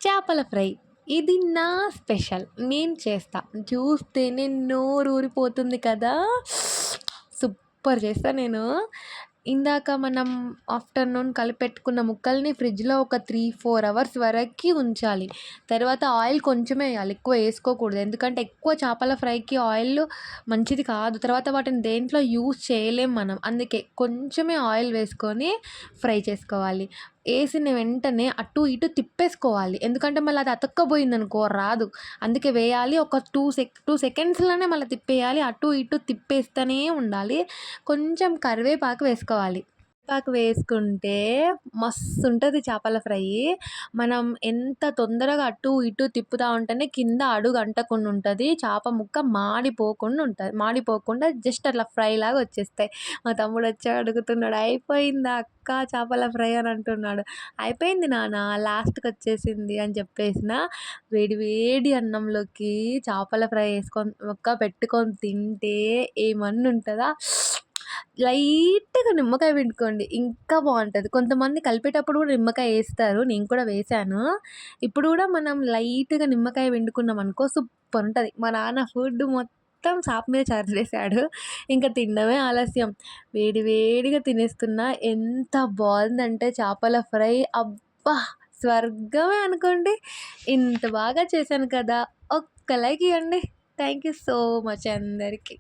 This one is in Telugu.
చేపల ఫ్రై. ఇది నా స్పెషల్. నేను చేస్తా. చూస్తేనే నోరూరిపోతుంది కదా! సూపర్ చేస్తా నేను. ఇందాక మనం ఆఫ్టర్‌నూన్ కలిపెట్టుకున్న ముక్కల్ని ఫ్రిడ్జ్‌లో ఒక 3, 4 అవర్స్ వరకి ఉంచాలి. తర్వాత ఆయిల్ కొంచెమే ఎయాలి. ఎక్కువ ఏసుకోకూడదు. ఎందుకంటే ఎక్కువ చేపల ఫ్రైకి ఆయిల్ మంచిది కాదు. తర్వాత వాటిని దేంట్లో యూజ్ చేయలేం మనం. అందుకే కొంచెమే ఆయిల్ వేసుకొని ఫ్రై చేసుకోవాలి. ఏసిన వెంటనే అటు ఇటు తిప్పేసుకోవాలి. ఎందుకంటే మళ్ళీ అది అతుక్కపోయిందనుకో రాదు. అందుకే వేయాలి. ఒక 2 సెకండ్స్‌లోనే మళ్ళీ తిప్పేయాలి. అటు ఇటు తిప్పేస్తూనే ఉండాలి. కొంచెం కరివేపాకు వేసుకోవాలి. కరివేపాకు వేసుకుంటే మస్తుంటది చేపల ఫ్రై. మనం ఎంత తొందరగా అటు ఇటు తిప్పుతా ఉంటేనే కింద అడుగు అంటకుండా ఉంటది. చేప ముక్క మాడిపోకుండా ఉంటది. మాడిపోకుండా జస్ట్ అట్లా ఫ్రైలాగా వచ్చేస్తాయి. మా తమ్ముడొచ్చి అడుగుతున్నాడు, "అయిపోయిందా అక్క చేపల ఫ్రై" అని అంటున్నాడు. "అయిపోయింది నాన్న లాస్ట్‌కొచ్చేసింది" అని చెప్పేసిన. వేడి వేడి అన్నంలోకి చేపల ఫ్రై ఏసుకొని ముక్క పెట్టుకొని తింటే ఏమన్నా ఉంటదా? లైట్‌గా నిమ్మకాయ పిండుకోండి. ఇంకా బావుంటది. కొంతమంది కలిపేటప్పుడు కూడా నిమ్మకాయ ఏస్తారు. నేను కూడా వేశాను. ఇప్పుడు కూడా మనం లైట్‌గా నిమ్మకాయ పిండుకున్నామనుకో సూపరుంటది. మా నాన్న ఫుడ్ మొత్తం చాప మీద చల్లేసాడు. ఇంక తినడమే ఆలస్యం. వేడి వేడిగా తినేస్తున్నా. ఎంత బావుందంటే చేపల ఫ్రై అబ్బా! స్వర్గమే అనుకోండి. ఇంత బాగా చేశాను కదా! ఒక్క లైక్ ఇయ్యండి. థాంక్ యూ సో మచ్ అందరికి.